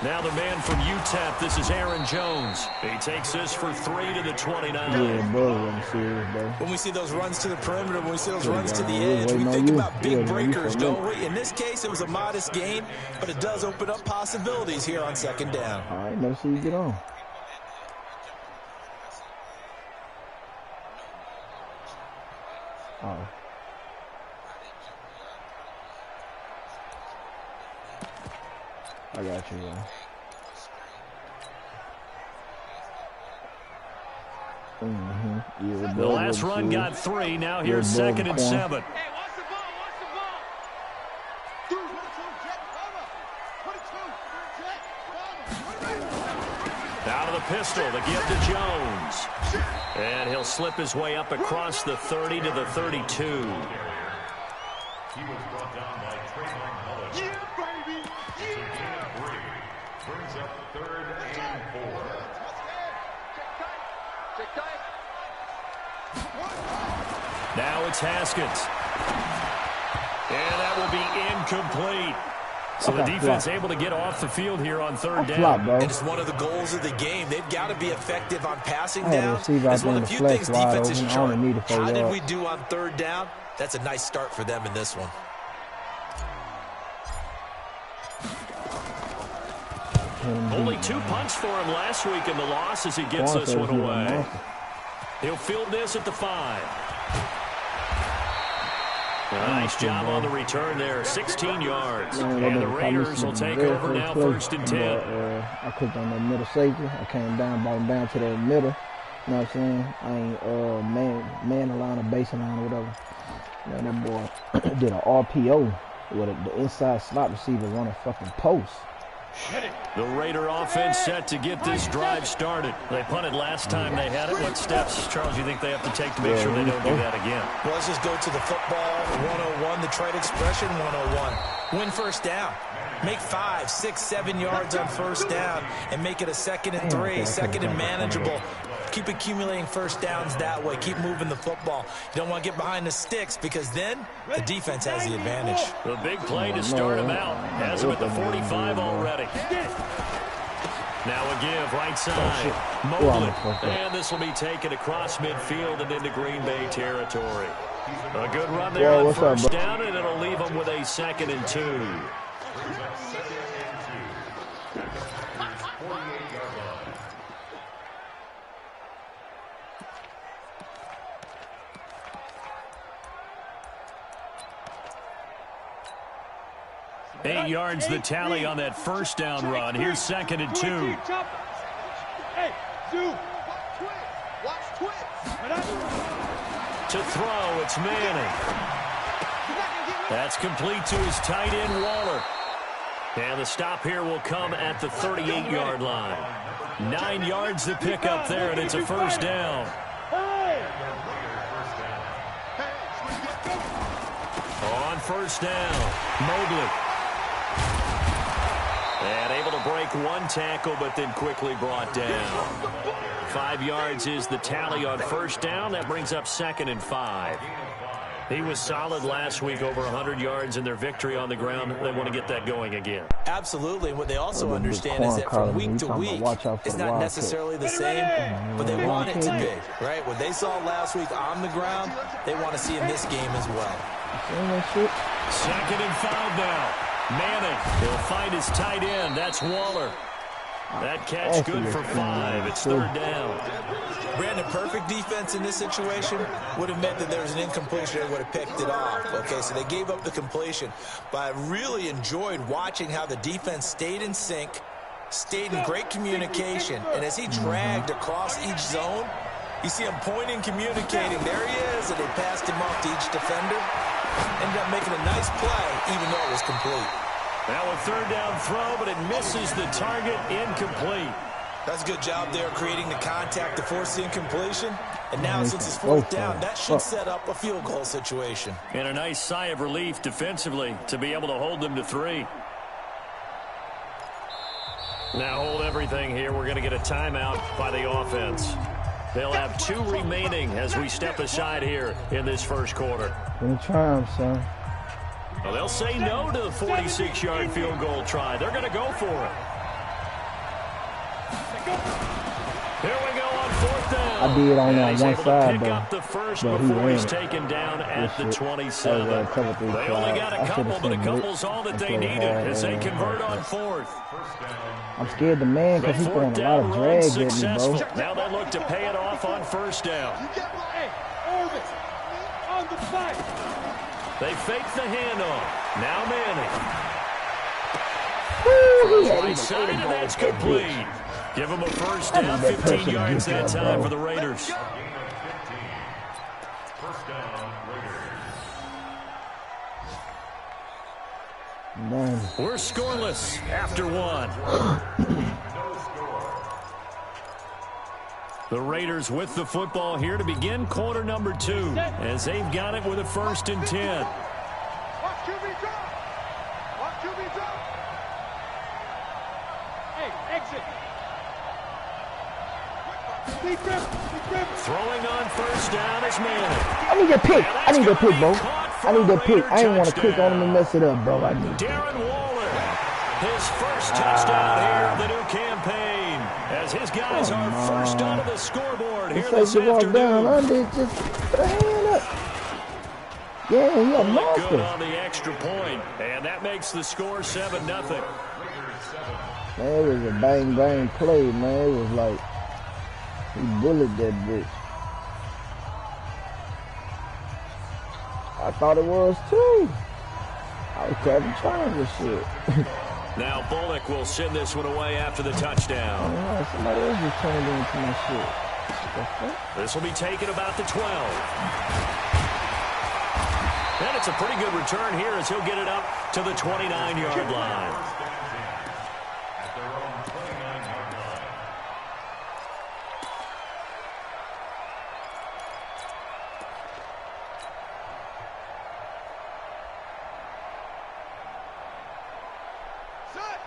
Now the man from UTEP, this is Aaron Jones. He takes this for 3 to the 29. Yeah, bro, I'm serious, bro. When we see those runs to the perimeter, when we see those runs to the edge, we think about big breakers, don't we? In this case, it was a modest gain, but it does open up possibilities here on second down. All right, let's see you get on. Oh. I got you, bro. Yeah, the last run got 3. Now here's 2nd and 7. Hey, watch the ball. Watch the ball. Out of the pistol, the give to Jones. And he'll slip his way up across the 30 to the 32. He was brought down by Trayvon Mullis. Yeah, baby. Yeah. Brings up 3rd and 4. Now it's Haskins. And that will be incomplete. So the defense able to get off the field here on 3rd down. And it's one of the goals of the game. They've got to be effective on passing down. It's one of the few things defenses show. How did we do on 3rd down? That's a nice start for them in this one. Only 2 punts for him last week in the loss as he gets this one away. He'll field this at the 5. Nice job on the return there, 16 yards. And the Raiders will take over now, 1st and 10. I clicked on that middle safety. I came down, brought him down to the middle. You know what I'm saying? I ain't man align or base align or whatever. You know, that boy did an RPO with the inside slot receiver running fucking post. The Raider offense set to get this drive started. They punted last time they had it. What steps, Charles, you think they have to take to make sure they don't do that again? Well, let's just go to the football 101, the trade expression 101. Win 1st down. Make 5, 6, 7 yards on 1st down and make it a 2nd and 3, 2nd and manageable. Keep accumulating 1st downs that way. Keep moving the football. You don't want to get behind the sticks because then the defense has the advantage. The big play to start him out. Has him at the 45 already. Now a give, right side. Mobley. And this will be taken across midfield and into Green Bay territory. A good run there on 1st down, and it'll leave them with a 2nd and 2. 8 yards the tally on that 1st down run. Here's 2nd and 2. Hey, to throw, it's Manning. That's complete to his tight end, Waller. And the stop here will come at the 38-yard line. 9 yards to pick up there, and it's a 1st down. On 1st down, Mobley. And able to break 1 tackle, but then quickly brought down. 5 yards is the tally on 1st down. That brings up 2nd and 5. He was solid last week, over 100 yards in their victory on the ground. They want to get that going again. Absolutely. And what they also understand is that from week to week, it's not necessarily the same, but they want it to be, right? What they saw last week on the ground, they want to see in this game as well. 2nd and 5 now. Manning, he'll find his tight end. That's Waller. That catch good for 5. It's 3rd down. Brandon, perfect defense in this situation would have meant that there was an incompletion. They would have picked it off. Okay, so they gave up the completion. But I really enjoyed watching how the defense stayed in sync, stayed in great communication. And as he dragged across each zone, you see him pointing, communicating. There he is, and they passed him off to each defender. Ended up making a nice play, even though it was complete. Now a 3rd down throw, but it misses the target, incomplete. That's a good job there, creating the contact to force the incompletion. And now, since it's 4th down, that should set up a field goal situation. And a nice sigh of relief defensively to be able to hold them to 3. Now hold everything here. We're going to get a timeout by the offense. They'll have 2 remaining as we step aside here in this 1st quarter. Good try, son. Well, they'll say no to the 46-yard field goal try. They're going to go for it. Here we go on 4th down. I did only on He's one able to side, pick though. up the first But he before ran he's it. taken down at the Shit. 27. That was a couple, three They only tries. got I a should've couple, but a seen couple's it all that and they played needed hard as they and convert hard. on 4th. I'm scared the man The because he's 4th throwing a lot down of run drag at me, successful. bro. Now they look to pay it off on 1st down. Hey, Orvis, on the side. They fake the handoff. Now Manning. Woo, he Right had side, and that's that bitch. complete. Give them a 1st I down, need that 15 person to yards get that that, time bro. for the Raiders. First down, Raiders. Man. We're scoreless after 1. The Raiders with the football here to begin quarter number 2 as they've got it with a 1st and 10. Watch QB drop. Watch QB drop. Hey, exit. Deep grip. Deep grip. Throwing on 1st down is Manning. I need that pick. I need that pick, bro. I need that pick. I Raider ain't want to click on him and touchdown. mess it up, bro. I need Darren Waller, his first touchdown here of the new campaign, as his guys are first onto the scoreboard here It's this like to walk down afternoon. under, just put a hand up. Yeah, he a Only good monster. on the extra point, and that makes the score 7-0. Man, it was a bang bang play, man. It was like he bullied that bitch. I thought it was too. I was grabbing triangle shit. Now Bullock will send this one away after the touchdown. Oh, somebody else just turned into my shit. The fuck? This will be taken about the 12. And it's a pretty good return here as he'll get it up to the 29-yard line. At their own 29-yard line.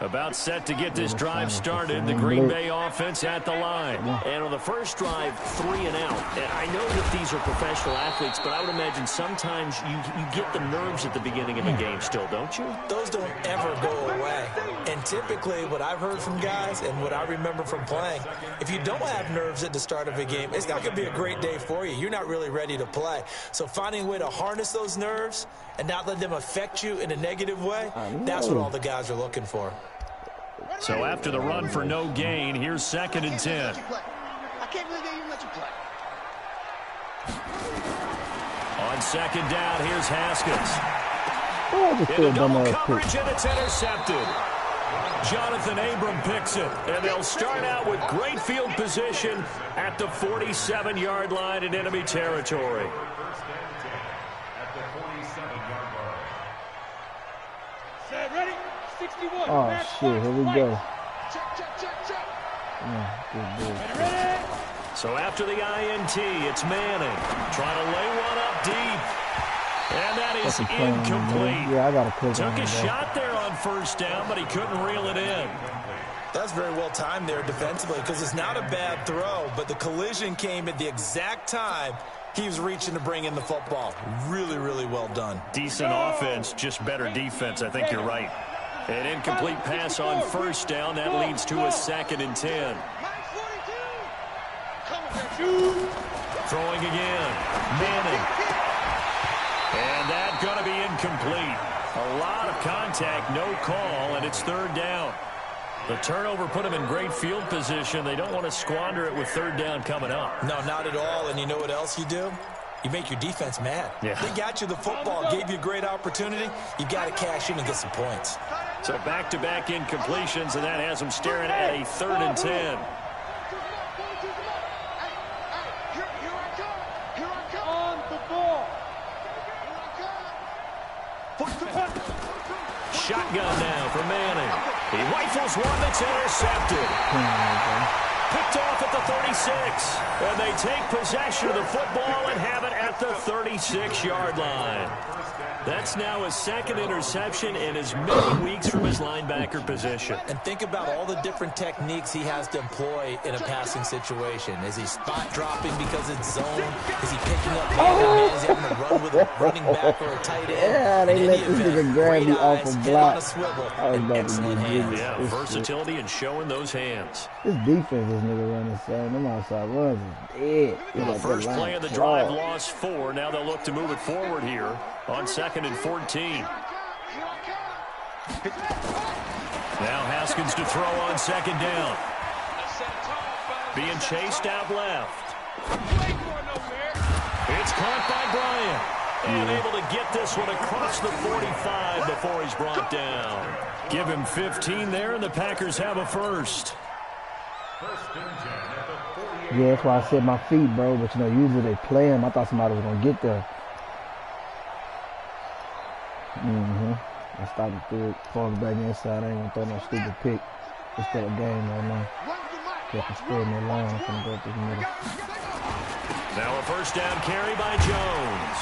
About set to get this drive started, the Green Bay offense at the line. And on the first drive, 3 and out. And I know that these are professional athletes, but I would imagine sometimes you get the nerves at the beginning of the game still, don't you? Those don't ever go away. And typically what I've heard from guys and what I remember from playing, if you don't have nerves at the start of a game, it's not going to be a great day for you. You're not really ready to play. So finding a way to harness those nerves and not let them affect you in a negative way, that's what all the guys are looking for. So after the run for no gain, here's 2nd and 10. I can't believe they even let you play. On 2nd down, here's Haskins. Oh, I just threw In a a double dumbass pick. coverage, and it's intercepted. Jonathan Abram picks it, and they'll start out with great field position at the 47-yard line in enemy territory. First and 10 at the 47-yard line. Set, ready? 61. Oh Match shit, here we box, go. light. Check, check, check, check. Good dude. Ready, ready? So after the INT, it's Manning trying to lay one up deep. And that is Fucking playing, man. incomplete. Yeah, I gotta click Took on a it, bro. shot there on 1st down, but he couldn't reel it in. That's very well timed there defensively because it's not a bad throw, but the collision came at the exact time he was reaching to bring in the football. Really, really well done. Decent offense, just better defense. I think you're right. An incomplete pass on 1st down. That leads to a 2nd and 10. Throwing again. Manning. And that's going to be incomplete. A lot of contact, no call, and it's 3rd down. The turnover put them in great field position. They don't want to squander it with 3rd down coming up. No, not at all. And you know what else you do? You make your defense mad. Yeah. They got you the football, gave you a great opportunity. You got to cash in and get some points. So back-to-back incompletions, and that has them staring at a 3rd and 10. On the ball. Shotgun now for Manning. He rifles one that's intercepted. Picked off at the 36. And they take possession of the football and have it at the 36-yard line. That's now his second interception in as many weeks from his linebacker position. And think about all the different techniques he has to employ in a passing situation. Is he spot dropping because it's zone? Is he picking up man? Is he having to run with a running back or a tight end? Yeah, they let this nigga grab me off a block. Excellent hands. Yeah, versatility and showing those hands. This defense this nigga running, son. Them outside runs is dead. The first play of the drive lost 4. Now they'll look to move it forward here on 2nd and 14. Now Haskins to throw on 2nd down. Being chased out left. It's caught by Bryant. And able to get this one across the 45 before he's brought down. Give him 15 there, and the Packers have a first. Yeah, that's why I said my feet, bro. But, you know, usually they play him. I thought somebody was going to get there. I started through it, falling back inside. I ain't going to throw no stupid pick. It's still a game right now. Kept the spread in the line. I'm going to go up this middle. Now a first down carry by Jones.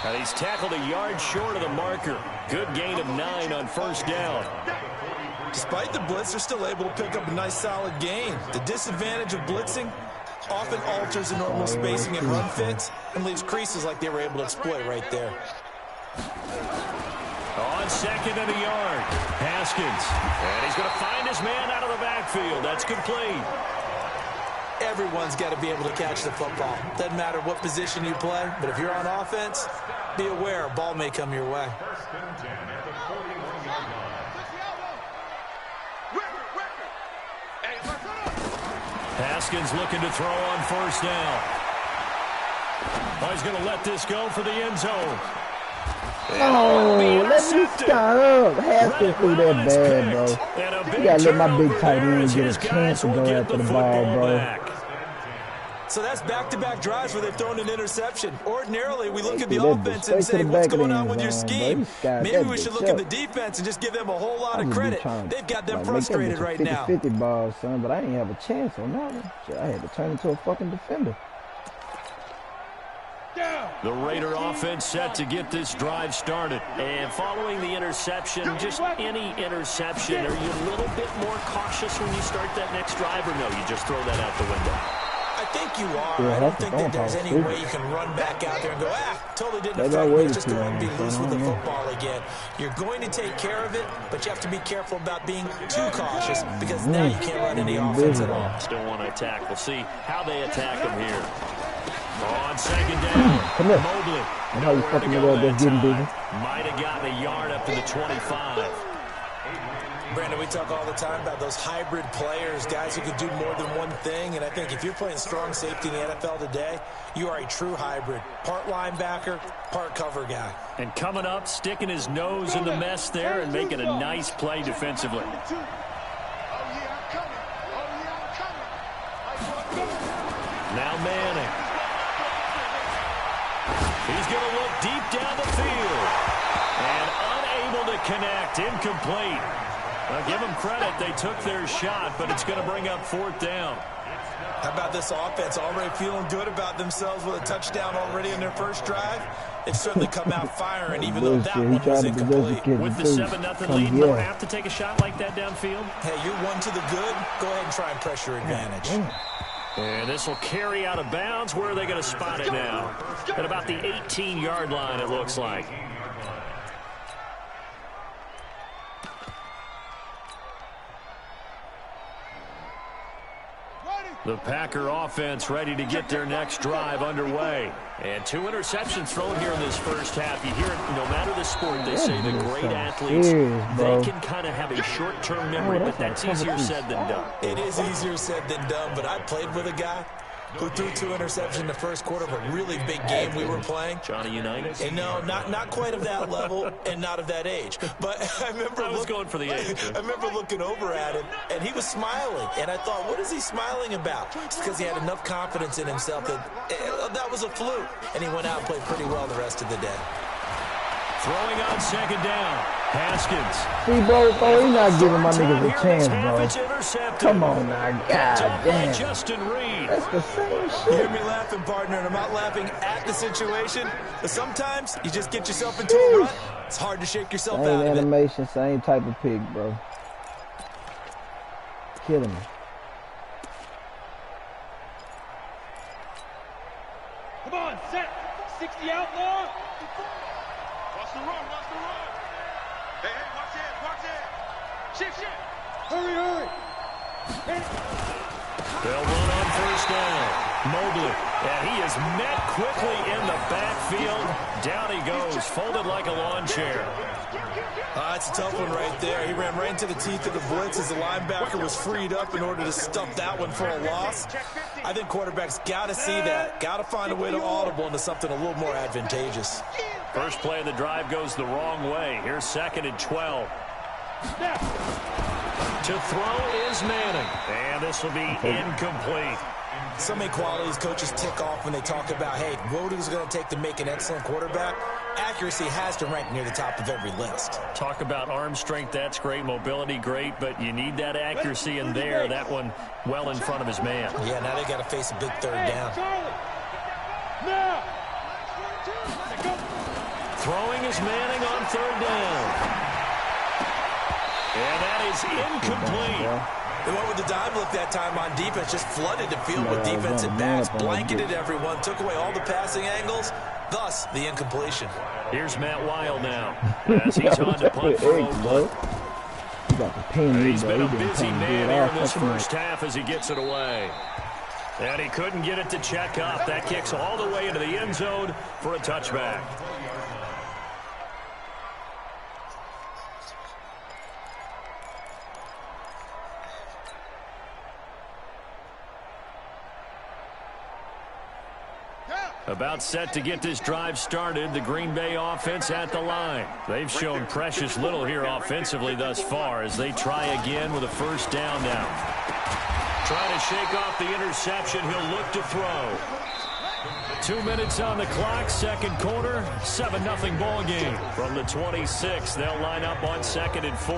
And he's tackled a yard short of the marker. Good gain of 9 on first down. Despite the blitz, they're still able to pick up a nice solid gain. The disadvantage of blitzing often alters the normal spacing and run fits and leaves creases like they were able to exploit right there. On 2nd and a yard, Haskins. And he's going to find his man out of the backfield. That's complete. Everyone's got to be able to catch the football. Doesn't matter what position you play, but if you're on offense, be aware a ball may come your way. Haskins looking to throw on first down. Oh, he's going to let this go for the end zone. Oh, let me start up. Haskins threw that bad, bro. You got to let my big tight end get a chance to go after the ball, bro. So that's back-to-back drives where they've thrown an interception. Ordinarily, we look at the offense and say, what's going on with your scheme? Maybe we should look at the defense and just give them a whole lot of credit. They've got them frustrated right now. 50 balls, son, but I didn't have a chance on that one. Shit, I had to turn into a fucking defender. The Raider offense set to get this drive started. And following the interception, just any interception, are you a little bit more cautious when you start that next drive, or no, you just throw that out the window? I think you are. I don't think that there's any way you can run back out there and go, totally didn't affect me. Just go ahead and be loose with the football again. You're going to take care of it, but you have to be careful about being too cautious because now you can't run any offense at all. Still want to attack. We'll see how they attack him here. On 2nd down, come here. Mobley. I know you fucking with that getting busy. Might have gotten a yard up to the 25. Brandon, we talk all the time about those hybrid players, guys who can do more than one thing, and I think if you're playing strong safety in the NFL today, you are a true hybrid. Part linebacker, part cover guy. And coming up, sticking his nose in the mess there and making a nice play defensively. Now Manning. He's going to look deep down the field. And unable to connect, incomplete. Well, give them credit. They took their shot, but it's going to bring up 4th down. How about this offense already feeling good about themselves with a touchdown already in their first drive? They've certainly come out firing, even though that one was incomplete. With the 7-0 lead, you don't have to take a shot like that downfield. Hey, you're one to the good. Go ahead and try and press your advantage. And this will carry out of bounds. Where are they going to spot it now? At about the 18-yard line, it looks like. The Packer offense ready to get their next drive underway. And 2 interceptions thrown here in this first half. You hear it, no matter the sport, they say the great athletes, they can kind of have a short-term memory, but that's easier said than done. It is easier said than done, but I played with a guy who threw 2 interceptions in the first quarter of a really big game we were playing. Johnny Unitas? And no, not quite of that level and not of that age. But I remember going for the age. I remember looking over at him, and he was smiling. And I thought, what is he smiling about? It's because he had enough confidence in himself that that was a fluke. And he went out and played pretty well the rest of the day. Throwing on 2nd down. Haskins. See, bro, he's not giving my niggas a chance, It's bro. intercepted. Come on now, god damn. Justin Reed. That's the same You shit. hear me laughing, partner, and I'm not laughing at the situation, but sometimes you just get yourself into a rut. It's hard to shake yourself Same out of it. animation, same type of pick, bro. Killing me. Come on, set. 60 outlaw. Watch the run, watch the run. Hey, watch it, watch it. Shift. Hurry. They'll run on first down. Mobley, and he is met quickly in the backfield. Down he goes, folded like a lawn chair. That's a tough one right there. He ran right into the teeth of the blitz as the linebacker was freed up in order to stuff that one for a loss. I think quarterbacks got to see that. Got to find a way to audible into something a little more advantageous. First play of the drive goes the wrong way. Here's 2nd and 12. To throw is Manning, and this will be incomplete. So many qualities coaches tick off when they talk about, hey, what is it going to take to make an excellent quarterback? Accuracy has to rank near the top of every list. Talk about arm strength, that's great. Mobility, great, but you need that accuracy in there. That one well in front of his man. Yeah, now they got to face a big third down. Throwing is Manning on 3rd down. And that is incomplete. They went with the dime look that time on defense, just flooded the field with defensive backs, blanketed everyone, took away all the passing angles, thus the incompletion. Here's Matt Weil now, as he's on to punt for Oakland. He's been a busy man here in this first half as he gets it away. And he couldn't get it to check up. That kicks all the way into the end zone for a touchback. About set to get this drive started, the Green Bay offense at the line. They've shown precious little here offensively thus far as they try again with a first down now. Trying to shake off the interception, he'll look to throw. 2 minutes on the clock, second quarter, 7-0 ball game. From the 26, they'll line up on 2nd and 4.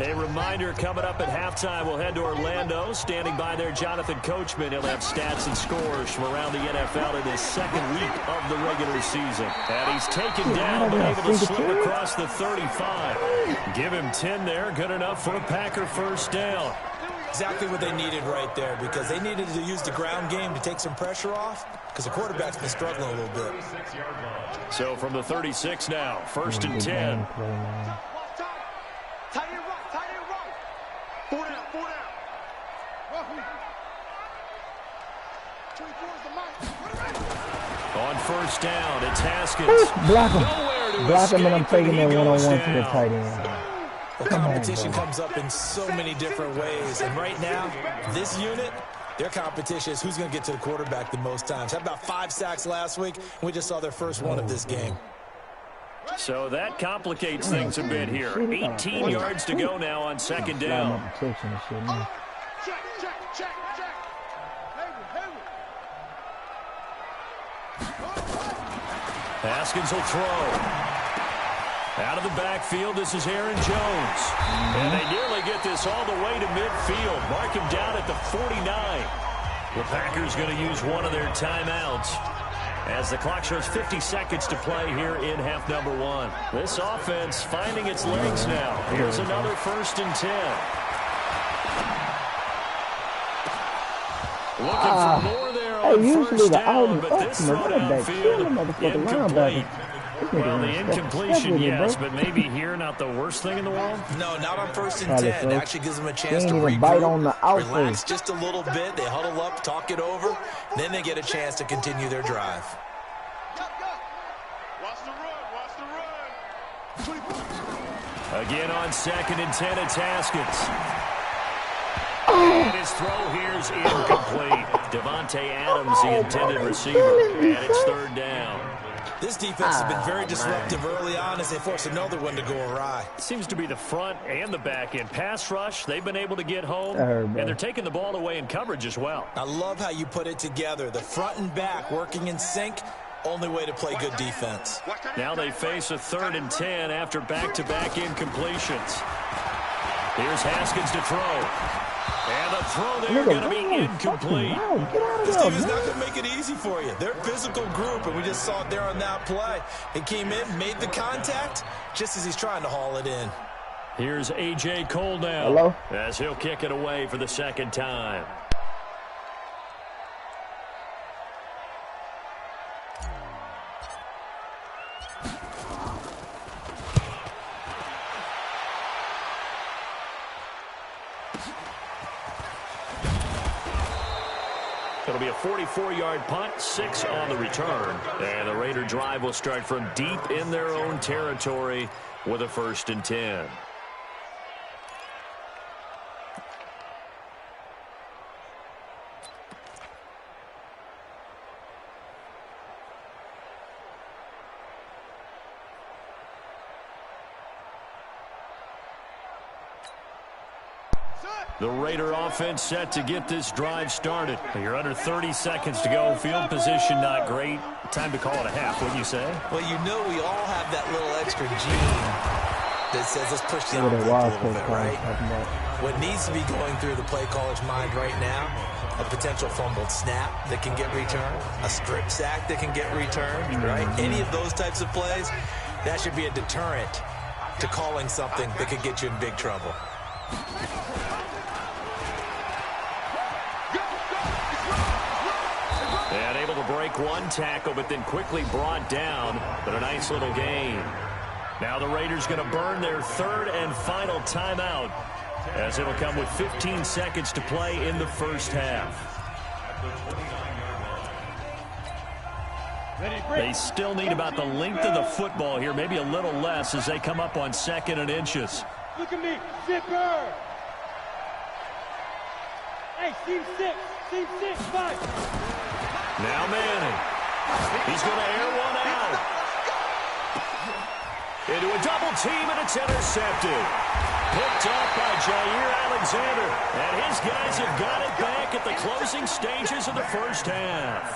A reminder coming up at halftime, we'll head to Orlando. Standing by there, Jonathan Coachman. He'll have stats and scores from around the NFL in his 2nd week of the regular season. And he's taken down, but able to slip across the 35. Give him 10 there, good enough for a Packer first down. Exactly what they needed right there, because they needed to use the ground game to take some pressure off, because the quarterback's been struggling a little bit. So from the 36 now, 1st and 10. On first down, it's Haskins. Block him. Block him, and I'm taking that one-on-one to the tight end. Well, competition comes up in so many different ways, and right now, this unit, their competition is who's going to get to the quarterback the most times. Had about 5 sacks last week, and we just saw their first one of this game. So that complicates things a bit here. 18 yards to go now on 2nd down. Haskins will throw. Out of the backfield, this is Aaron Jones. And they nearly get this all the way to midfield. Mark him down at the 49. The Packers going to use one of their timeouts as the clock shows 50 seconds to play here in half number 1. This offense finding its legs now. Here's another 1st and 10. Looking for more there on first down, but this throw downfield incomplete. Well, the incompletion, yes, but maybe here not the worst thing in the world? No, not on 1st and 10. It actually gives them a chance to regroup, relax just a little bit. They huddle up, talk it over. Then they get a chance to continue their drive. Again on 2nd and 10, it's Haskins. And his throw here is incomplete. Devontae Adams, the intended receiver, and it's 3rd down. This defense has been very disruptive early on as they force another one to go awry. Seems to be the front and the back end. Pass rush, they've been able to get home, and they're taking the ball away in coverage as well. I love how you put it together. The front and back working in sync, only way to play good defense. Now they face a 3rd and 10 after back-to-back incompletions. Here's Haskins to throw. And the throw there going to be incomplete. This team is not going to make it easy for you. They're a physical group, and we just saw it there on that play. He came in, made the contact, just as he's trying to haul it in. Here's A.J. Cole now. Hello? As he'll kick it away for the 2nd time. It'll be a 44-yard punt, 6 on the return. And the Raider drive will start from deep in their own territory with a 1st and 10. The Raider offense set to get this drive started. You're under 30 seconds to go. Field position not great. Time to call it a half, wouldn't you say? Well, you know we all have that little extra gene that says let's push the envelope a little bit, right? What needs to be going through the play caller's mind right now, a potential fumbled snap that can get returned, a strip sack that can get returned, right? Any of those types of plays, that should be a deterrent to calling something that could get you in big trouble. And able to break one tackle, but then quickly brought down. But a nice little gain. Now the Raiders going to burn their 3rd and final timeout, as it'll come with 15 seconds to play in the 1st half. They still need about the length of the football here, maybe a little less as they come up on 2nd and inches. Look at me, zipper. Hey, seam 6, 5. Now Manning. He's going to air one out. Into a double team, and it's intercepted. Picked up by Jair Alexander. And his guys have got it back at the closing stages of the 1st half.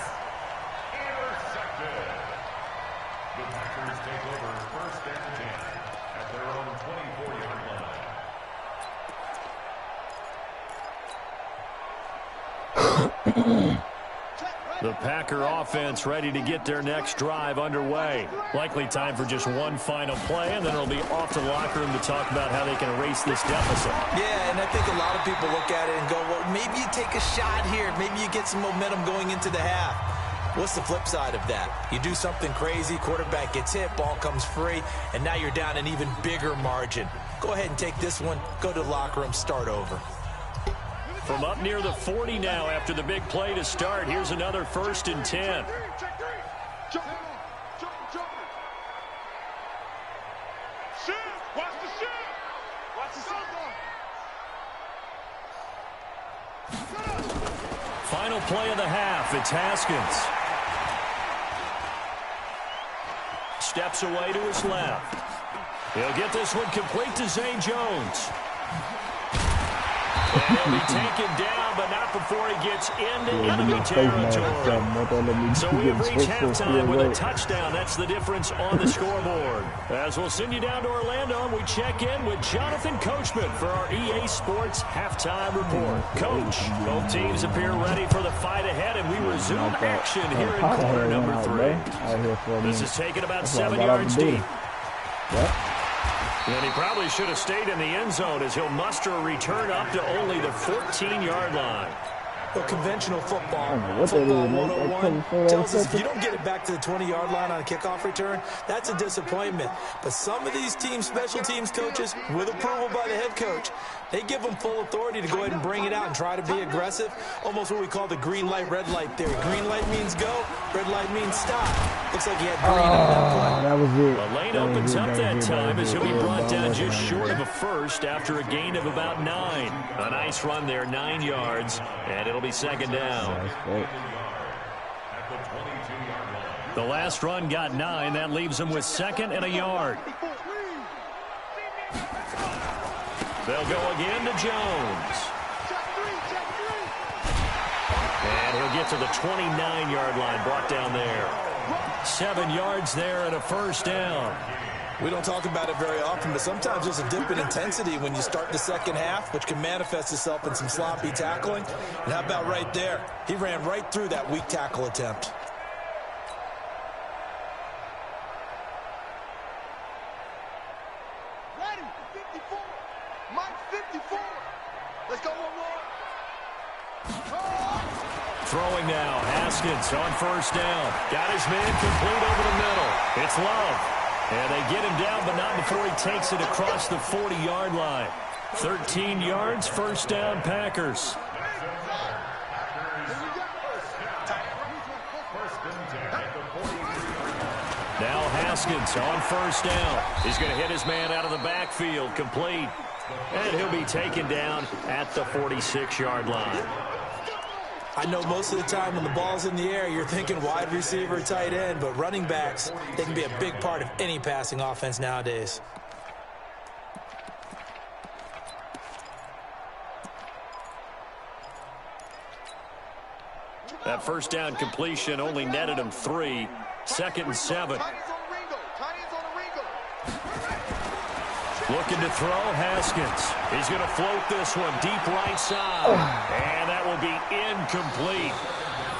Intercepted. The Packers take over 1st and 10 at their own 24-yard line. The Packer offense ready to get their next drive underway. Likely time for just one final play, and then it'll be off to the locker room to talk about how they can erase this deficit. Yeah, and I think a lot of people look at it and go, well, maybe you take a shot here. Maybe you get some momentum going into the half. What's the flip side of that? You do something crazy, quarterback gets hit, ball comes free, and now you're down an even bigger margin. Go ahead and take this one, go to the locker room, start over. From up near the 40 now after the big play to start. Here's another 1st and 10. Final play of the half. It's Haskins. Steps away to his left. He'll get this one complete to Zay Jones. And he'll be taken down, but not before he gets into enemy territory. So we have reached halftime with a touchdown. That's the difference on the scoreboard. As we'll send you down to Orlando, we check in with Jonathan Coachman for our EA Sports Halftime Report. Coach, both teams appear ready for the fight ahead, and we resume action here in quarter number 3. This is taken about 7 yards deep. And he probably should have stayed in the end zone as he'll muster a return up to only the 14-yard line. Well, conventional football 101 tells us if you don't get it back to the 20-yard line on a kickoff return, that's a disappointment. But some of these teams, special teams coaches, with approval by the head coach, they give them full authority to go ahead and bring it out and try to be aggressive. Almost what we call the green light, red light theory. Green light means go, red light means stop. Looks like he had green on that play. That was it. The lane opens up that time as he'll be brought down just short of a first after a gain of about 9. A nice run there, 9 yards, and it'll be 2nd down. The last run got 9. That leaves them with 2nd and a yard. They'll go again to Jones. And he'll get to the 29-yard line, brought down there. 7 yards there and a first down. We don't talk about it very often, but sometimes there's a dip in intensity when you start the second half, which can manifest itself in some sloppy tackling. And how about right there? He ran right through that weak tackle attempt. Ready, 54. Mike 54. Let's go one more. Throwing now, Haskins on first down. Got his man complete over the middle. It's Love. And they get him down, but not before he takes it across the 40-yard line. 13 yards, first down, Packers. Now Haskins on first down. He's going to hit his man out of the backfield, complete. And he'll be taken down at the 46-yard line. I know most of the time when the ball's in the air, you're thinking wide receiver, tight end, but running backs, they can be a big part of any passing offense nowadays. That first down completion only netted him 3. 2nd and 7. Looking to throw, Haskins. He's going to float this one deep right side. And that will be incomplete.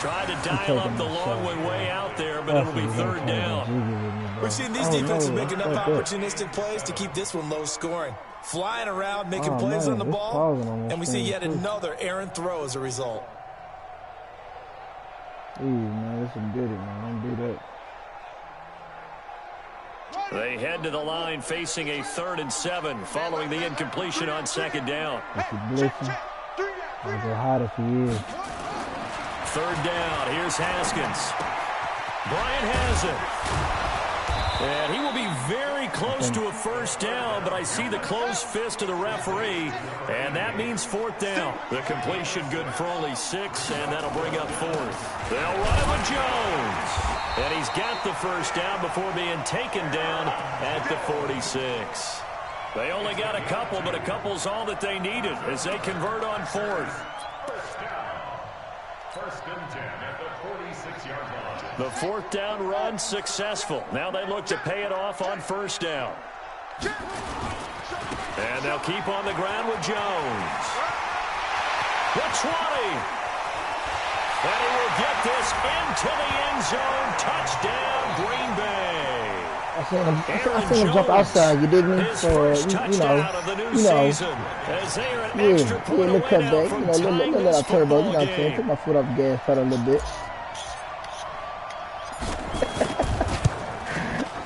Tried to dial up the long way out there, but it'll be 3rd down. We've seen these defenses make enough opportunistic plays to keep this one low scoring. Flying around, making plays on the ball, and we see yet another errant throw as a result. Ooh, man, this is good, man. Don't do that. They head to the line facing a 3rd and 7 following the incompletion on 2nd down. If he blitzing, I'll go hot if he is. 3rd down. Here's Haskins. Bryant has it. And he will be very close to a first down, but I see the closed fist of the referee, and that means 4th down. The completion good for only 6, and that'll bring up 4th. They'll run it with Jones. And he's got the first down before being taken down at the 46. They only got a couple, but a couple's all that they needed as they convert on 4th. First and 10 at the 46-yard line. The 4th down run successful. Now they look to pay it off on first down. And they'll keep on the ground with Jones. The 20. And he will get this into the end zone. Touchdown, Green Bay. I seen him jump outside, you dig me? So, you know, little cutback, little turbo, you know what I'm saying? Put my foot off the gas pedal a little bit.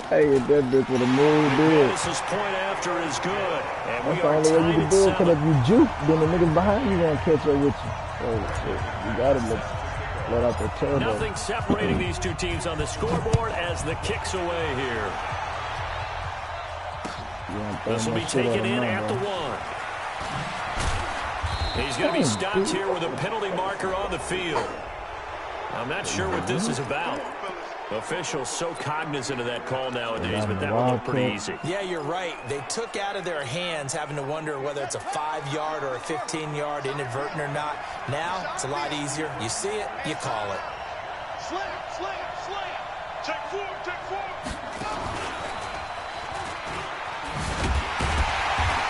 Hey, that bitch with a move, dude. This point after is good. And that's the only way you can do it, because if you juke, then the niggas behind you gonna catch up with you. Oh, shit. You gotta let out the turbo. Nothing separating these two teams on the scoreboard as the kick's away here. This will be taken in at the 1. He's going to be stopped here with a penalty marker on the field. I'm not sure what this is about. Officials so cognizant of that call nowadays, but that would look pretty easy. Yeah, you're right. They took out of their hands having to wonder whether it's a 5-yard or a 15-yard inadvertent or not. Now, it's a lot easier. You see it, you call it. Slam, slam, slam. Check 4, check 4.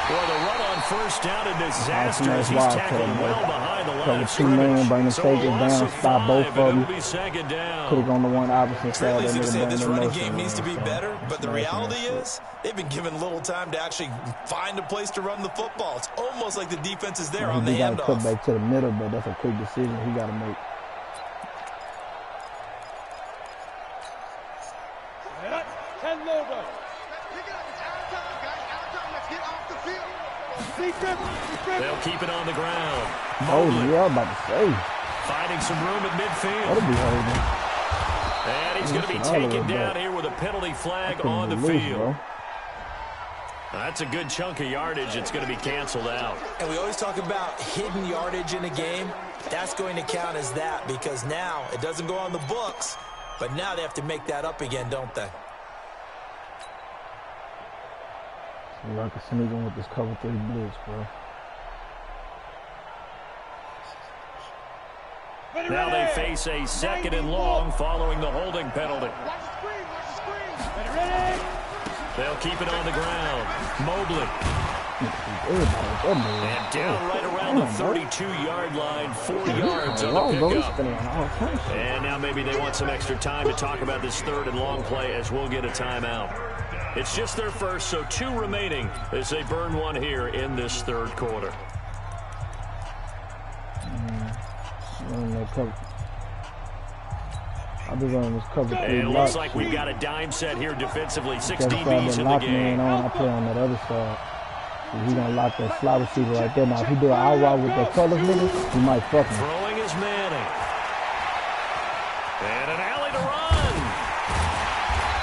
Well, the run on first down a disaster as he's tackled well behind the line of scrimmage. Bring the so safety down, stop both of them. Click on the one opposite side. It's really easy to say this running game needs to be better, but the reality is they've been given little time to actually find a place to run the football. It's almost like the defense is there on the handoff. He got to cut back to the middle, but that's a quick decision he got to make. They'll keep it on the ground. Oh, yeah, I'm about to say. Finding some room at midfield. That'll be holding. And he's going to be taken down here with a penalty flag on the field. That's a good chunk of yardage. It's going to be canceled out. And we always talk about hidden yardage in a game. That's going to count as that because now it doesn't go on the books. But now they have to make that up again, don't they? I can sneak in with this cover 3 blitz, bro. Now they face a 2nd and long following the holding penalty. They'll keep it on the ground. Mobley. And down right around the 32-yard line, 4 yards on the pickup. And now maybe they want some extra time to talk about this 3rd and long play as we'll get a timeout. It's just their first, so 2 remaining as they burn one here in this 3rd quarter. And it looks like we've got a dime set here defensively. 6 DBs in the game. I play on that other side. He's going to lock that slot receiver right there. Now, if he do an out route with that colors nigga, he might fuck him. Throwing is Manning. And an alley to run.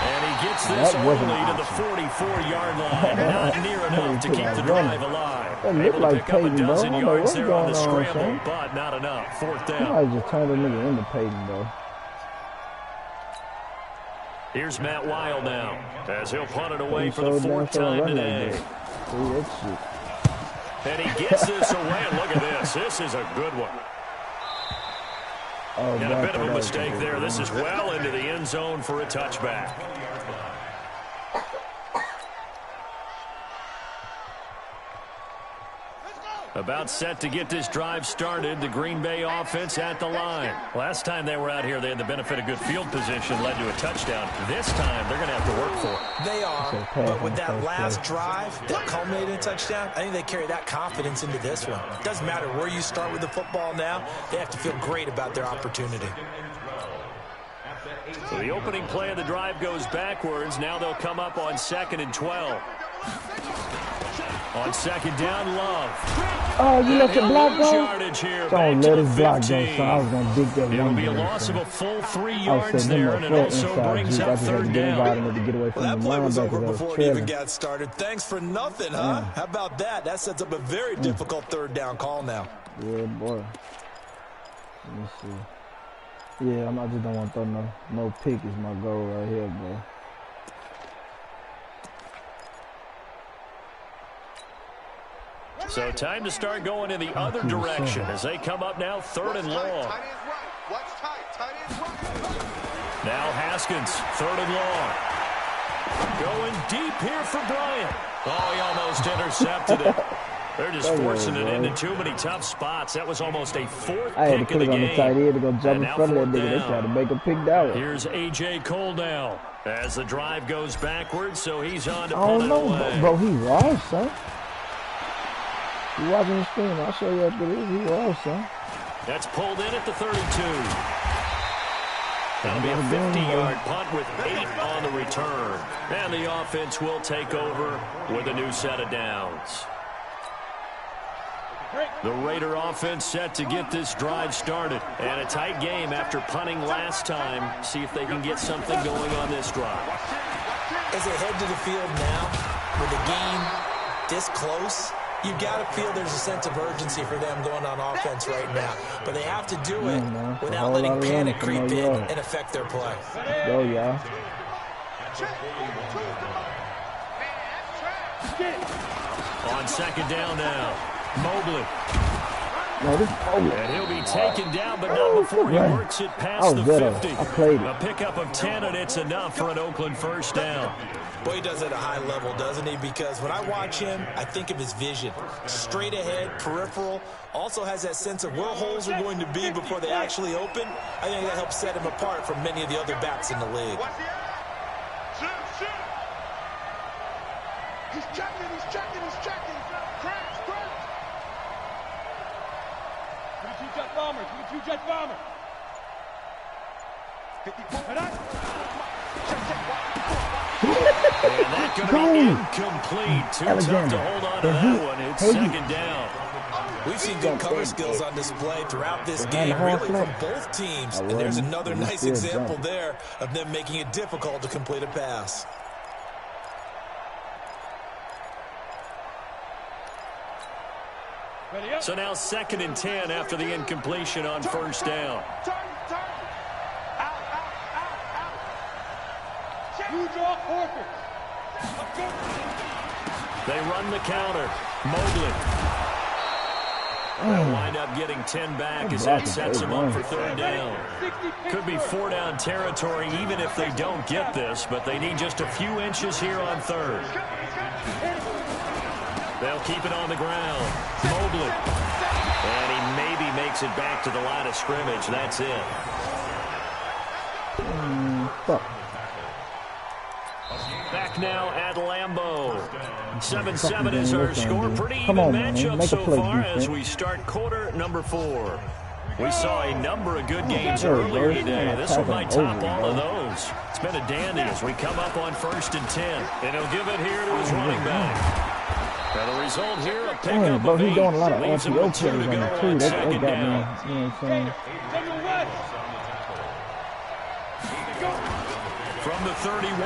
And he gets this early to the 44-yard line. Not near enough to keep the drive alive. Able to pick up a dozen yards there on the scramble, but not enough. 4th down. I just turned the nigga into Peyton, bro. Here's Matt Weil now, as he'll punt it away for the 4th time today. And he gets this away, and look at this. This is a good one. And a bit of a mistake there. This is well into the end zone for a touchback. About set to get this drive started, the Green Bay offense at the line. Last time they were out here, they had the benefit of good field position, led to a touchdown. This time, they're going to have to work for it. They are, but with that last drive that culminated in a touchdown, I think they carry that confidence into this one. It doesn't matter where you start with the football now. They have to feel great about their opportunity. So the opening play of the drive goes backwards. Now they'll come up on 2nd and 12. On 2nd down, Love. Oh, you let your block go? Don't let his block go, so I was going to dig that. It'll be a loss of a full 3 yards there, and it also brings up 3rd down. Well, that play was over before it even got started. Thanks for nothing, huh? How about that? That sets up a very difficult 3rd down call now. Yeah, boy. Let me see. Yeah, I just don't want to throw no pick is my goal right here, bro. So time to start going in the other direction as they come up now 3rd and long. Now Haskins, 3rd and long. Going deep here for Bryant. Oh, he almost intercepted it. They're just forcing it into too many tough spots. That was almost a 4th pick of the game. I had to put it on the tight end to go jump in front of that nigga. They tried to make a pick down. Here's A.J. Cole now as the drive goes backwards, so he's on to punt it away. Bro, he raw, son. You watching the screen? I'll show you after this. He raw, son. That's pulled in at the 32. That'll be a 50-yard punt with 8 on the return. And the offense will take over with a new set of downs. The Raider offense set to get this drive started. And a tight game after punting last time. See if they can get something going on this drive. As they head to the field now, with the game this close, you've got to feel there's a sense of urgency for them going on offense right now. But they have to do it without letting panic creep in and affect their play. Go, y'all. On 2nd down now. Mobley. And he'll be taken down, but not before he works it past the 50. A pickup of 10, and it's enough for an Oakland 1st down. Boy, he does it at a high level, doesn't he? Because when I watch him, I think of his vision. Straight ahead, peripheral. Also has that sense of where holes are going to be before they actually open. I think that helps set him apart from many of the other backs in the league. He's checking. Crash. 22-jet bomber. 22-jet bomber. 54. And that's going to be incomplete. Too tough to hold on to that one. It's 2nd down. We've seen good cover skills on display throughout this game, really from both teams. And there's another nice example there of them making it difficult to complete a pass. So now 2nd and 10 after the incompletion on 1st down. You draw corker. They run the counter. Mobley. They'll wind up getting 10 back as that sets them up for third down. Could be 4-down territory even if they don't get this, but they need just a few inches here on third. They'll keep it on the ground. Mobley. And he maybe makes it back to the line of scrimmage. That's it. Back now at Lambeau. 7-7 is our score. Pretty even matchup so far as we start quarter number 4. We saw a number of good games earlier today. This one might top all of those. It's been a dandy as we come up on 1st and 10. And he'll give it here to his running back. Now the result here, a pickup of 8. He's doing a lot of Leaves him RPO with 2 to go on second down. You know what I'm saying? From the 31,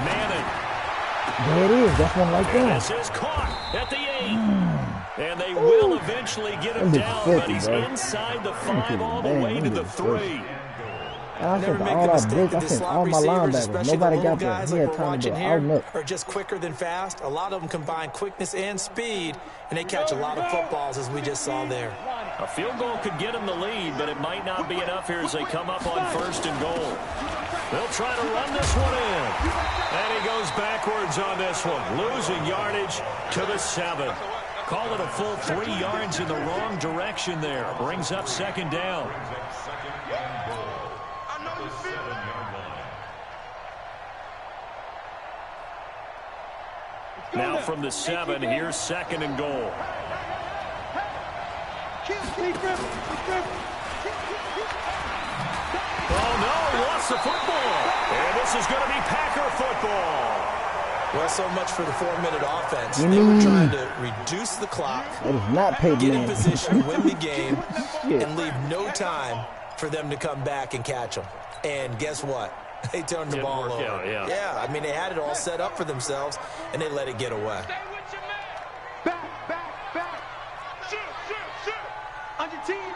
Manning. There it is. That's one like that. This is caught at the 8. And they will eventually get him down, but he's inside the 5 all the way to the 3. I Never sent make all the our mistake blitz. that I the sent slot all my receivers, linebackers. especially Nobody the got little there. guys He like had we're time to do watching it. here Out are just quicker than fast. A lot of them combine quickness and speed, and they catch a lot of footballs, as we just saw there. A field goal could get him the lead, but it might not be enough here as they come up on 1st and goal. They'll try to run this one in. And he goes backwards on this one, losing yardage to the 7. Call it a full 3 yards in the wrong direction there. Brings up 2nd down. Now from the 7, here's 2nd and goal. Oh, no, he lost the football. And this is going to be Packer football. Well, so much for the 4-minute offense. They were trying to reduce the clock, get in position, win the game, and leave no time for them to come back and catch them. And guess what? They turned the ball over. Yeah, I mean, they had it all set up for themselves, and they let it get away. Back. Shoot. On your team.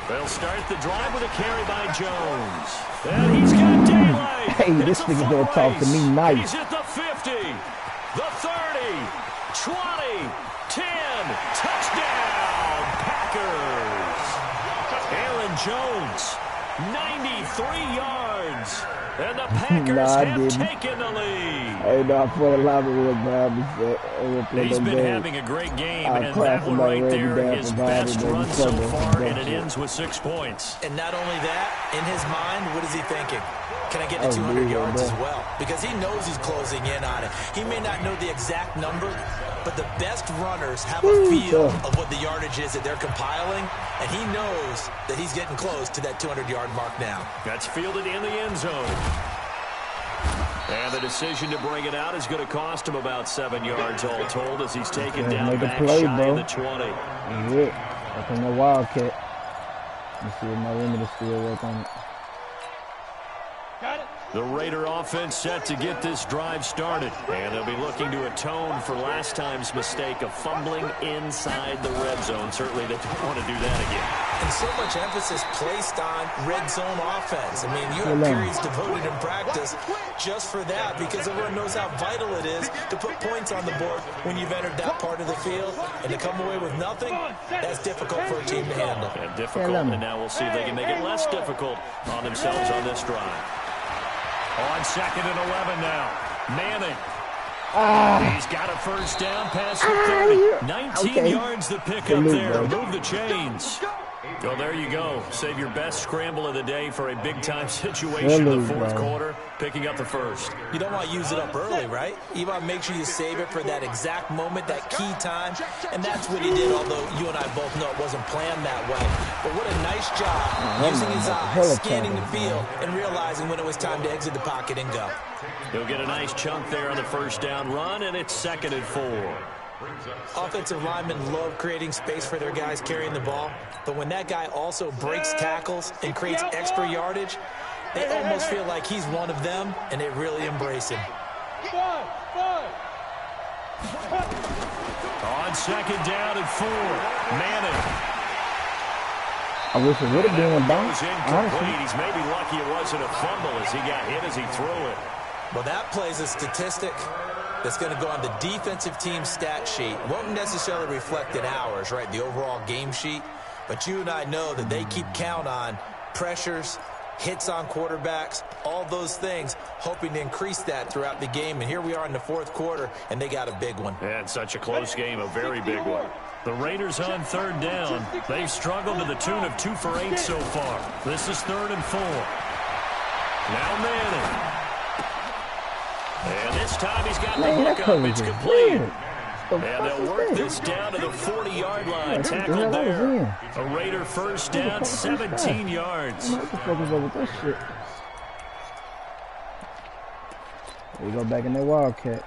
They'll start the drive with a carry by Jones. And he's got daylight. Hey, this nigga's gonna talk to me nice. He's at the 50, the 30, 20, 10. Touchdown, Packers. Aaron Jones, 93 yards. And the Packers have taken the lead. Hey, no, for a lot of real He's been having a great game, and that one right there, his best run so far, and it ends with 6 points. And not only that, in his mind, what is he thinking? Can I get to 200 yards as well? Because he knows he's closing in on it. He may not know the exact number, but the best runners have a feel of what the yardage is that they're compiling, and he knows that he's getting close to that 200-yard mark now. That's fielded in the end zone. And the decision to bring it out is going to cost him about 7 yards all told as he's taken down back shy of the 20. Yeah, up in the Wildcat. Let's see if my remedy still work on it. Got it. The Raider offense set to get this drive started. And they'll be looking to atone for last time's mistake of fumbling inside the red zone. Certainly they don't want to do that again. And so much emphasis placed on red zone offense. I mean, you have periods devoted in practice just for that because everyone knows how vital it is to put points on the board when you've entered that part of the field. And to come away with nothing, that's difficult for a team to handle. And difficult, and now we'll see if they can make it less difficult on themselves on this drive. On 2nd and 11 now. Manning. He's got a first down past the 30. 19 yards the pickup there. Move the chains. So there you go. Save your best scramble of the day for a big-time situation in the 4th quarter, picking up the first. You don't want to use it up early, right? You want to make sure you save it for that exact moment, that key time, and that's what he did, although you and I both know it wasn't planned that way. But what a nice job using his eyes, scanning the field, and realizing when it was time to exit the pocket and go. He'll get a nice chunk there on the first down run, and it's 2nd and 4. Offensive linemen love creating space for their guys carrying the ball, but when that guy also breaks tackles and creates extra yardage, they almost feel like he's one of them, and they really embrace him. On 2nd down and 4, Manning. I wish it would have been a bounce. Incomplete. He's maybe lucky it wasn't a fumble as he got hit as he threw it. Well, that plays a statistic that's going to go on the defensive team stat sheet. Won't necessarily reflect in ours, right, the overall game sheet. But you and I know that they keep count on pressures, hits on quarterbacks, all those things, hoping to increase that throughout the game. And here we are in the fourth quarter, and they got a big one. And such a close game, a very big one. The Raiders on third down. They've struggled to the tune of 2 for 8 so far. This is 3rd and 4. Now Manning. And this time he's got the look up. It's complete. And they'll work this down to the 40-yard line. Tackled there. A Raider first down, 17 yards. What the fuck is up with this shit? We go back in the Wildcat.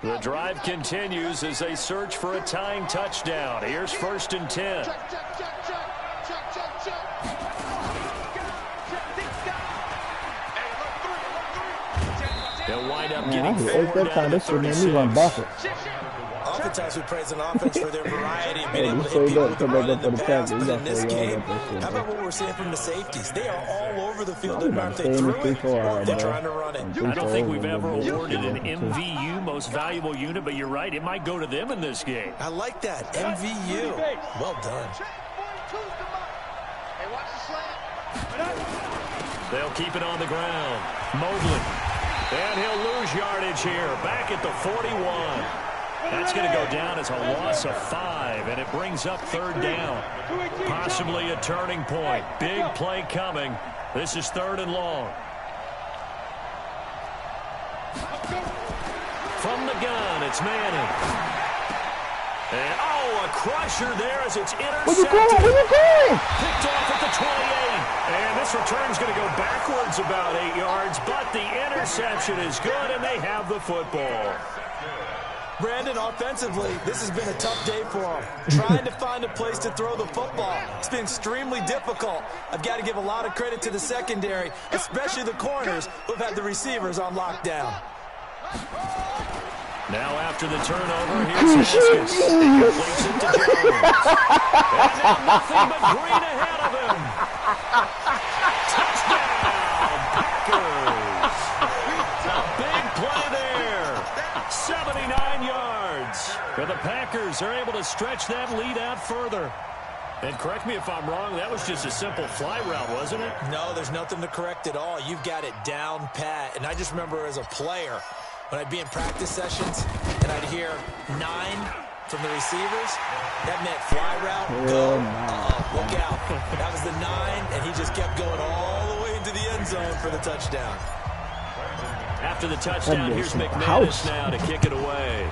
The drive continues as they search for a tying touchdown. Here's 1st and 10. They'll wind up getting forward down to 36. Oftentimes we praise an offense for their variety and being able to hit people with the run and the pass, but in this game, how about what we're seeing from the safeties? They are all over the field. Doesn't matter if they threw it or if they're trying to run it. I don't think we've ever awarded an MVU, most valuable unit, but you're right, it might go to them in this game. I like that, MVU. Well done. They'll keep it on the ground. Mobley. And he'll lose yardage here, back at the 41. That's going to go down as a loss of 5, and it brings up 3rd down. Possibly a turning point. Big play coming. This is 3rd and long. From the gun, it's Manning. And, a crusher there as it's intercepted. Where you going? Picked off at the 28. And this return's going to go backwards about 8 yards, but the interception is good, and they have the football. Brandon, offensively, this has been a tough day for them. Trying to find a place to throw the football. It's been extremely difficult. I've got to give a lot of credit to the secondary, especially the corners who've had the receivers on lockdown. Now after the turnover, here's Haskins. He completes it to Jones. And now nothing but green ahead of him. Touchdown, Packers. A big play there. 79 yards. But the Packers are able to stretch that lead out further. And correct me if I'm wrong, that was just a simple fly route, wasn't it? No, there's nothing to correct at all. You've got it down pat. And I just remember as a player, when I'd be in practice sessions and I'd hear 9 from the receivers, that meant fly route, go, look out. That was the 9, and he just kept going all the way into the end zone for the touchdown. After the touchdown, here's McManus now to kick it away.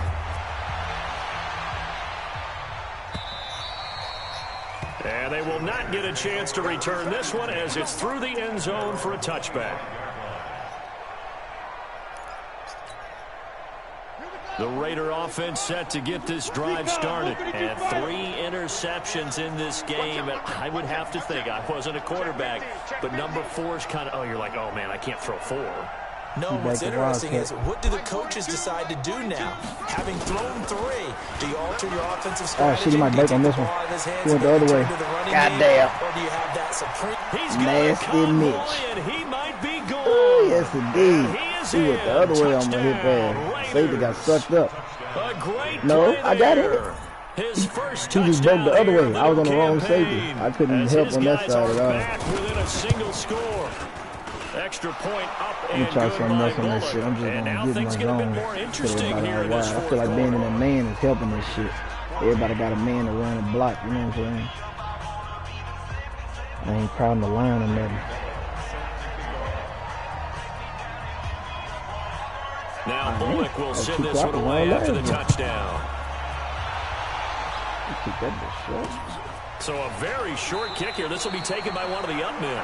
And they will not get a chance to return this one as it's through the end zone for a touchback. The Raider offense set to get this drive started. And 3 interceptions in this game. And I would have to think, I wasn't a quarterback, but number 4 is kind of, you're like, oh, man, I can't throw 4. No, what's interesting is, what do the coaches decide to do now? Having thrown 3, do you alter your offensive strategy? Oh, shit, he might break on this one. He went the other way. Goddamn. Or do you have that supreme? Nasty Mitch. He might be gone. Oh, yes, indeed. He went the other way on my hip pad. Safety got sucked up. No, I got it. His first he just broke the other way. I was on the wrong safety. I couldn't help on that side at all. Within a single score. Extra point up and try something else on that shit. I'm just gonna get my zone. I feel like being in a man is helping this shit. Everybody got a man to run and block, you know what I'm saying? I ain't proud of the line or nothing. Now Bullock will send this one away after the touchdown. Keep that bit short. So a very short kick here. This will be taken by one of the up men.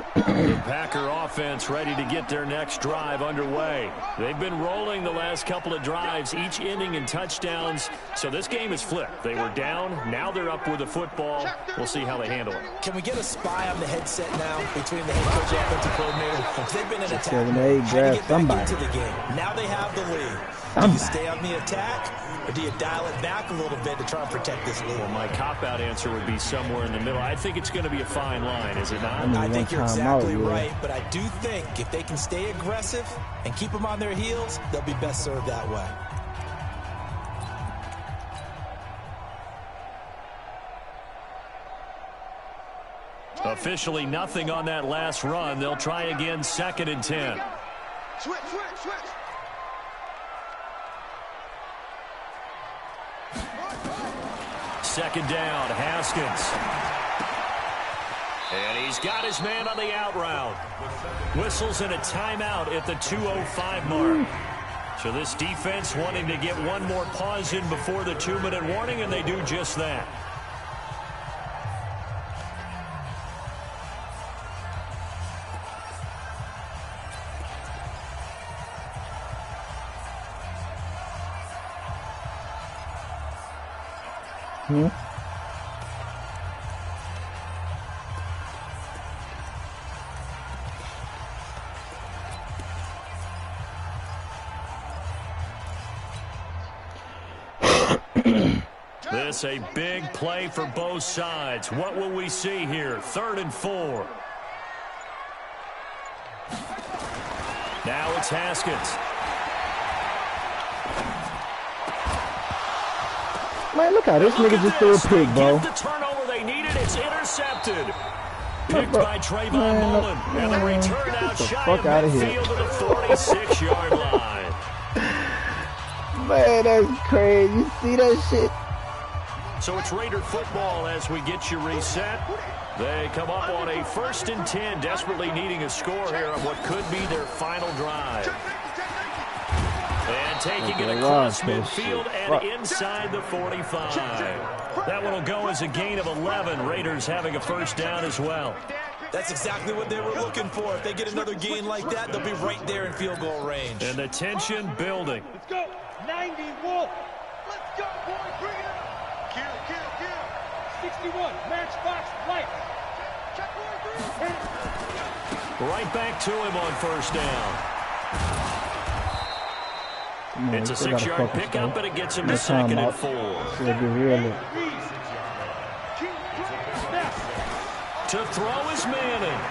The Packer offense ready to get their next drive underway. They've been rolling the last couple of drives, each inning in touchdowns. So this game is flipped. They were down. Now they're up with the football. We'll see how they handle it. Can we get a spy on the headset now between the head coach and offensive coordinator? They've been in attack. Trying to get back into the game. Now they have the lead. Do you stay on the attack, or do you dial it back a little bit to try and protect this lead? Well, my cop-out answer would be somewhere in the middle. I think it's going to be a fine line, is it not? I think you're exactly right, but I do think if they can stay aggressive and keep them on their heels, they'll be best served that way. Officially nothing on that last run. They'll try again, 2nd and 10. Switch. Second down, Haskins. And he's got his man on the out route. Whistles in a timeout at the 2:05 mark. So this defense wanting to get one more pause in before the 2-minute warning, and they do just that. This a big play for both sides. What will we see here? 3rd and 4. Now it's Haskins. Man, look how this nigga just threw a pick, bro. The turnover they needed, it's intercepted. Picked by Trayvon Mullen. And the return out shy of midfield to the 46-yard line. Man, that's crazy. You see that shit? So it's Raider football as we get you reset. They come up on a 1st and 10, desperately needing a score here on what could be their final drive. And taking it across midfield and inside the 45. That one will go as a gain of 11. Raiders having a 1st down as well. That's exactly what they were looking for. If they get another gain like that, they'll be right there in field goal range. And the tension building. Let's go. 90 Wolf. Let's go, boys. Bring it up. Kill. 61. Matchbox light. Check 1, 3. Right back to him on 1st down. It's a 6-yard pickup, and it gets him to 2nd and 4. To throw is Manning.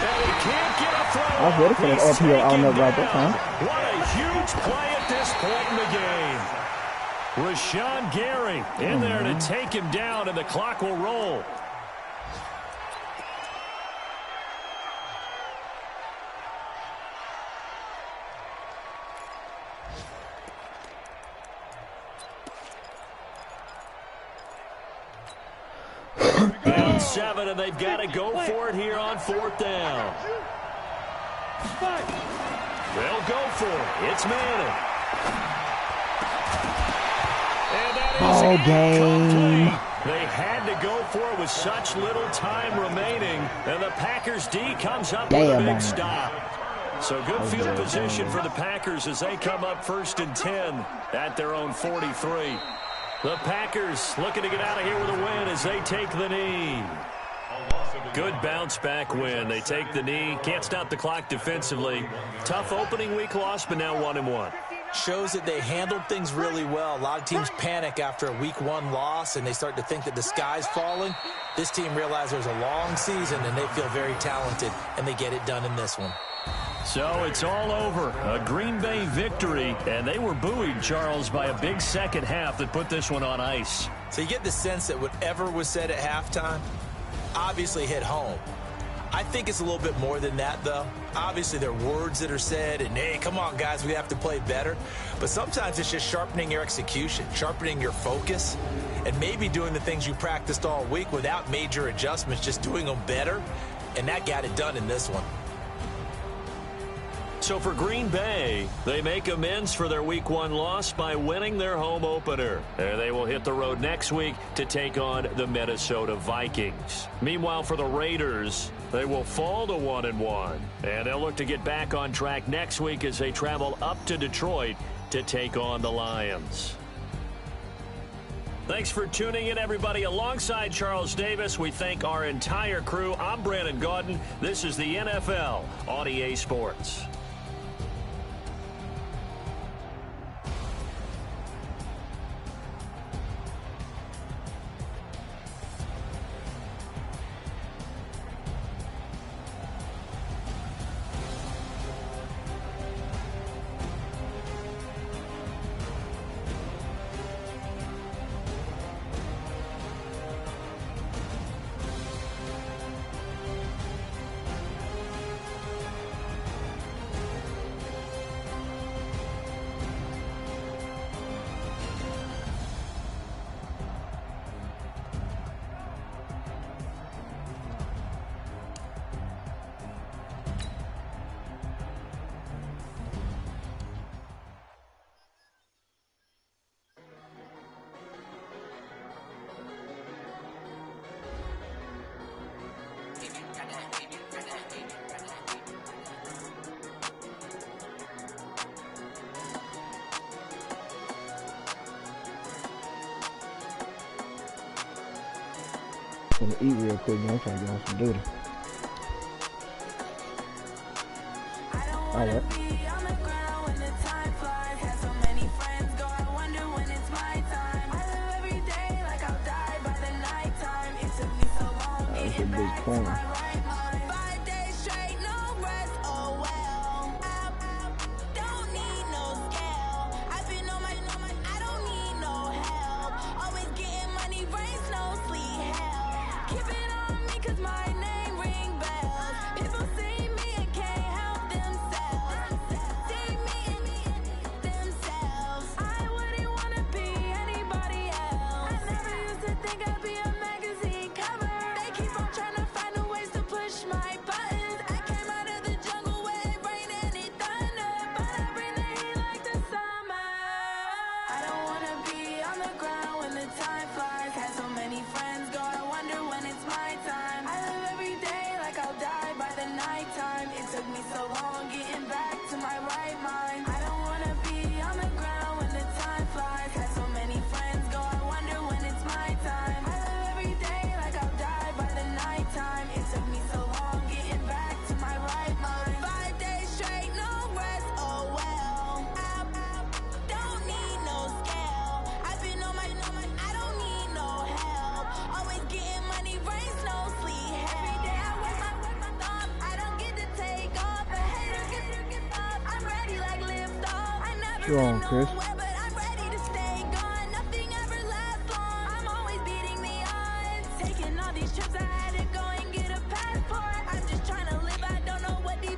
And he can't get a throw. I was ready for that RPO out there right that time. What a huge play at this point in the game. Rashawn Gary in there to take him down, and the clock will roll. Down 7, and they've got to go for it here on 4th down. They'll go for it. It's Manning. And that is incomplete. They had to go for it with such little time remaining, and the Packers D comes up with a big stop. So good field position for the Packers as they come up 1st and 10 at their own 43. The Packers looking to get out of here with a win as they take the knee. Good bounce-back win. They take the knee. Can't stop the clock defensively. Tough opening week loss, but now 1-1. Shows that they handled things really well. A lot of teams panic after a week 1 loss, and they start to think that the sky's falling. This team realized there's a long season, and they feel very talented, and they get it done in this one. So it's all over. A Green Bay victory, and they were buoyed, Charles, by a big second half that put this one on ice. So you get the sense that whatever was said at halftime obviously hit home. I think it's a little bit more than that, though. Obviously, there are words that are said, and, hey, come on, guys, we have to play better. But sometimes it's just sharpening your execution, sharpening your focus, and maybe doing the things you practiced all week without major adjustments, just doing them better, and that got it done in this one. So for Green Bay, they make amends for their Week 1 loss by winning their home opener. And they will hit the road next week to take on the Minnesota Vikings. Meanwhile, for the Raiders, they will fall to 1-1. And they'll look to get back on track next week as they travel up to Detroit to take on the Lions. Thanks for tuning in, everybody. Alongside Charles Davis, we thank our entire crew. I'm Brandon Gaudin. This is the NFL on EA Sports. I'm gonna eat real quick, man. I'm trying to get on some duty. Alright. That's a big corner. What's wrong, Chris?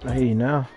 I hear you now.